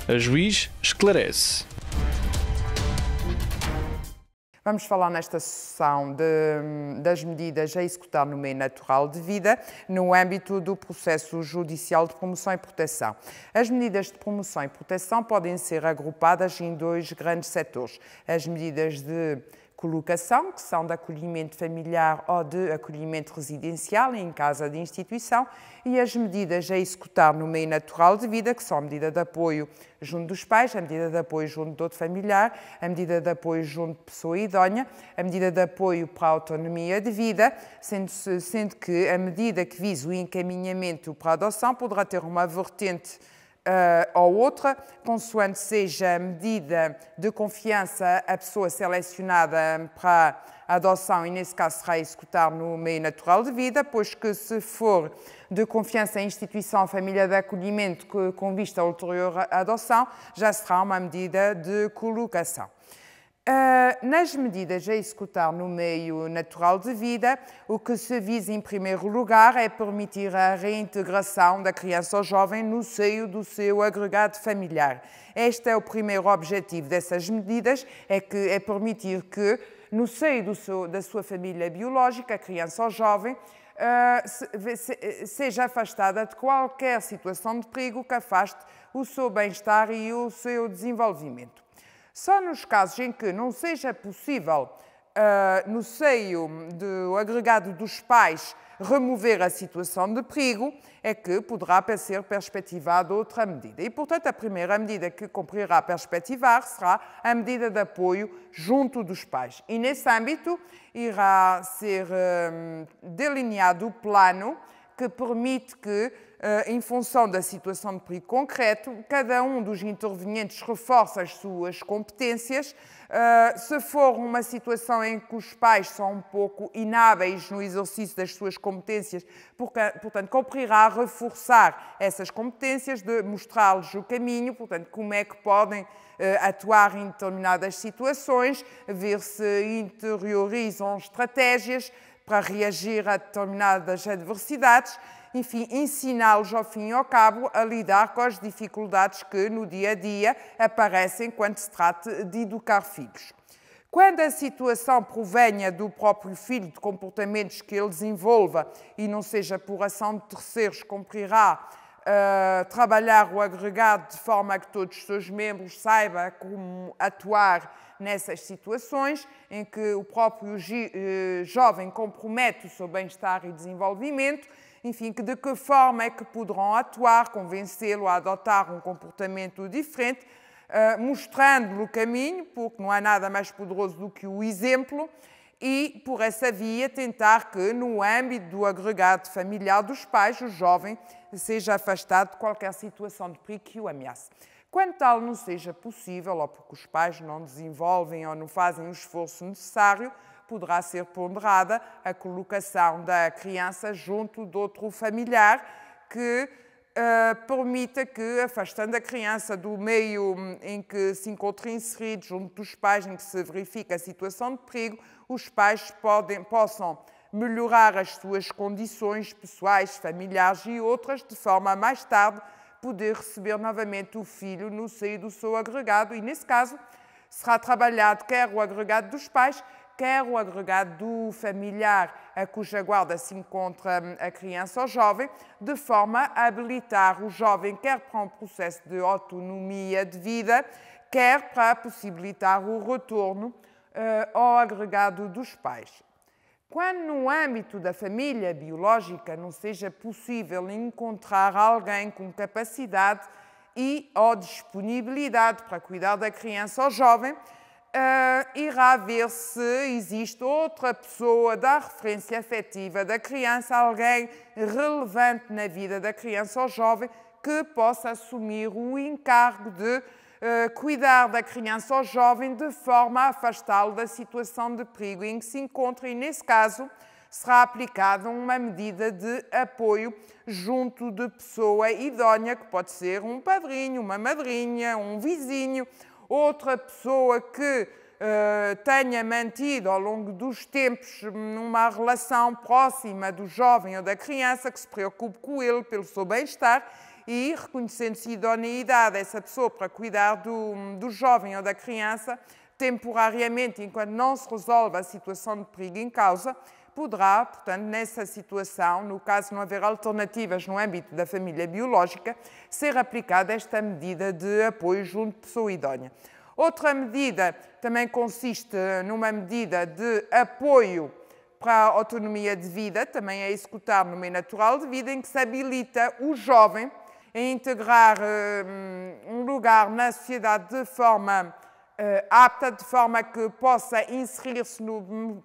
A juiz esclarece. Vamos falar nesta sessão das medidas a executar no meio natural de vida no âmbito do processo judicial de promoção e proteção. As medidas de promoção e proteção podem ser agrupadas em dois grandes setores. As medidas de colocação, que são de acolhimento familiar ou de acolhimento residencial em casa de instituição, e as medidas a executar no meio natural de vida, que são a medida de apoio junto dos pais, a medida de apoio junto de outro familiar, a medida de apoio junto de pessoa idónea, a medida de apoio para a autonomia de vida, sendo que a medida que visa o encaminhamento para a adoção poderá ter uma vertente ou outra, consoante seja a medida de confiança a pessoa selecionada para a adoção e, nesse caso, será executar no meio natural de vida, pois que, se for de confiança a instituição, a família de acolhimento com vista à ulterior adoção, já será uma medida de colocação. Nas medidas a executar no meio natural de vida, o que se visa em primeiro lugar é permitir a reintegração da criança ou jovem no seio do seu agregado familiar. Este é o primeiro objetivo dessas medidas, é permitir que no seio da sua família biológica, a criança ou jovem, seja afastada de qualquer situação de perigo que afaste o seu bem-estar e o seu desenvolvimento. Só nos casos em que não seja possível, no seio do agregado dos pais, remover a situação de perigo, é que poderá ser perspectivada outra medida. E, portanto, a primeira medida que cumprirá perspectivar será a medida de apoio junto dos pais. E, nesse âmbito, irá ser delineado o plano que permite que, em função da situação de perigo concreto, cada um dos intervenientes reforça as suas competências. Se for uma situação em que os pais são um pouco inábeis no exercício das suas competências, portanto, cumprirá reforçar essas competências, de mostrar-lhes o caminho, portanto, como é que podem atuar em determinadas situações, ver se interiorizam estratégias para reagir a determinadas adversidades, enfim, ensiná-los ao fim e ao cabo a lidar com as dificuldades que no dia a dia aparecem quando se trata de educar filhos. Quando a situação provenha do próprio filho, de comportamentos que ele desenvolva e não seja por ação de terceiros, cumprirá trabalhar o agregado de forma a que todos os seus membros saibam como atuar nessas situações em que o próprio jovem compromete o seu bem-estar e desenvolvimento, enfim, de que forma é que poderão atuar, convencê-lo a adotar um comportamento diferente, mostrando-lhe o caminho, porque não há nada mais poderoso do que o exemplo, e, por essa via, tentar que, no âmbito do agregado familiar dos pais, o jovem seja afastado de qualquer situação de perigo que o ameace. Quando tal não seja possível, ou porque os pais não desenvolvem ou não fazem o esforço necessário, poderá ser ponderada a colocação da criança junto de outro familiar que permita que, afastando a criança do meio em que se encontra inserido, junto dos pais, em que se verifica a situação de perigo, os pais possam melhorar as suas condições pessoais, familiares e outras, de forma a mais tarde poder receber novamente o filho no seio do seu agregado e, nesse caso, será trabalhado quer o agregado dos pais, quer o agregado do familiar a cuja guarda se encontra a criança ou jovem, de forma a habilitar o jovem quer para um processo de autonomia de vida, quer para possibilitar o retorno ao agregado dos pais. Quando no âmbito da família biológica não seja possível encontrar alguém com capacidade ou disponibilidade para cuidar da criança ou jovem, irá ver se existe outra pessoa da referência afetiva da criança, alguém relevante na vida da criança ou jovem que possa assumir o encargo de cuidar da criança ou jovem de forma a afastá-lo da situação de perigo em que se encontra e, nesse caso, será aplicada uma medida de apoio junto de pessoa idónea, que pode ser um padrinho, uma madrinha, um vizinho, outra pessoa que tenha mantido ao longo dos tempos uma relação próxima do jovem ou da criança, que se preocupe com ele, pelo seu bem-estar e reconhecendo-se idoneidade essa pessoa para cuidar do jovem ou da criança, temporariamente, enquanto não se resolve a situação de perigo em causa, poderá, portanto, nessa situação, no caso de não haver alternativas no âmbito da família biológica, ser aplicada esta medida de apoio junto de pessoa idónea. Outra medida também consiste numa medida de apoio para a autonomia de vida, também é executar no meio natural de vida, em que se habilita o jovem a integrar um lugar na sociedade de forma apta, de forma que possa inserir-se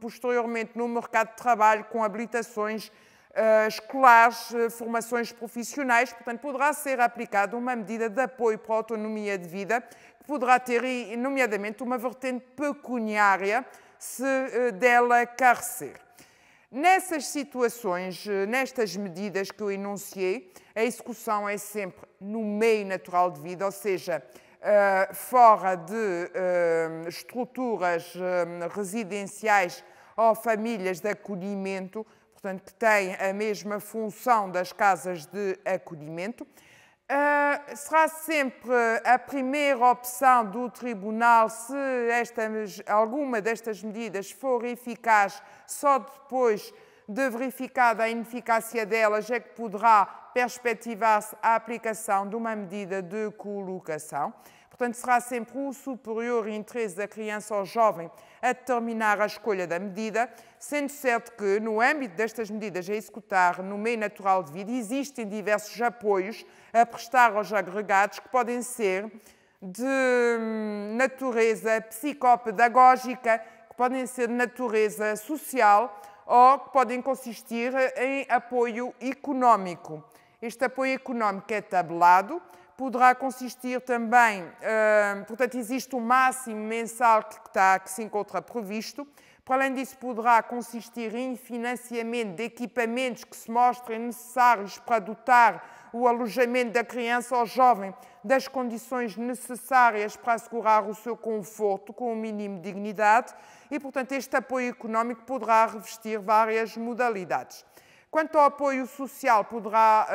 posteriormente no mercado de trabalho com habilitações escolares, formações profissionais. Portanto, poderá ser aplicada uma medida de apoio para a autonomia de vida, que poderá ter, nomeadamente, uma vertente pecuniária, se dela carecer. Nessas situações, nestas medidas que eu enunciei, a execução é sempre no meio natural de vida, ou seja, fora de estruturas residenciais ou famílias de acolhimento, portanto, que têm a mesma função das casas de acolhimento. Será sempre a primeira opção do Tribunal se alguma destas medidas for eficaz, só depois de verificada a ineficácia delas é que poderá perspectivar-se a aplicação de uma medida de colocação. Portanto, será sempre o superior interesse da criança ou jovem a determinar a escolha da medida, sendo certo que, no âmbito destas medidas a executar no meio natural de vida, existem diversos apoios a prestar aos agregados que podem ser de natureza psicopedagógica, que podem ser de natureza social ou que podem consistir em apoio económico. Este apoio económico é tabelado, poderá consistir também, portanto, existe um máximo mensal que se encontra previsto. Para além disso, poderá consistir em financiamento de equipamentos que se mostrem necessários para dotar o alojamento da criança ou jovem das condições necessárias para assegurar o seu conforto com o mínimo de dignidade e, portanto, este apoio económico poderá revestir várias modalidades. Quanto ao apoio social, poderá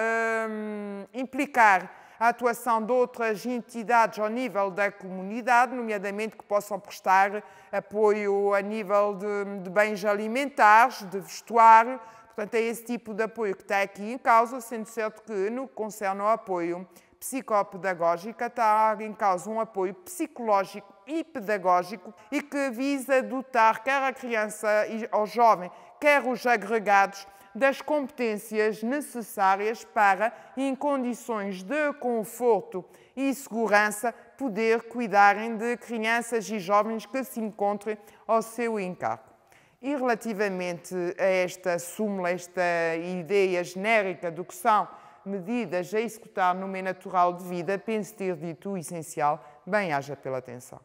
implicar a atuação de outras entidades ao nível da comunidade, nomeadamente que possam prestar apoio a nível de bens alimentares, de vestuário. Portanto, é esse tipo de apoio que está aqui em causa, sendo certo que, no que concerne ao apoio psicopedagógico, está em causa um apoio psicológico e pedagógico e que visa dotar quer a criança ou jovem, quer os agregados, das competências necessárias para, em condições de conforto e segurança, poder cuidarem de crianças e jovens que se encontrem ao seu encargo. E relativamente a esta súmula, esta ideia genérica do que são medidas a executar no meio natural de vida, penso ter dito o essencial. Bem-aja pela atenção.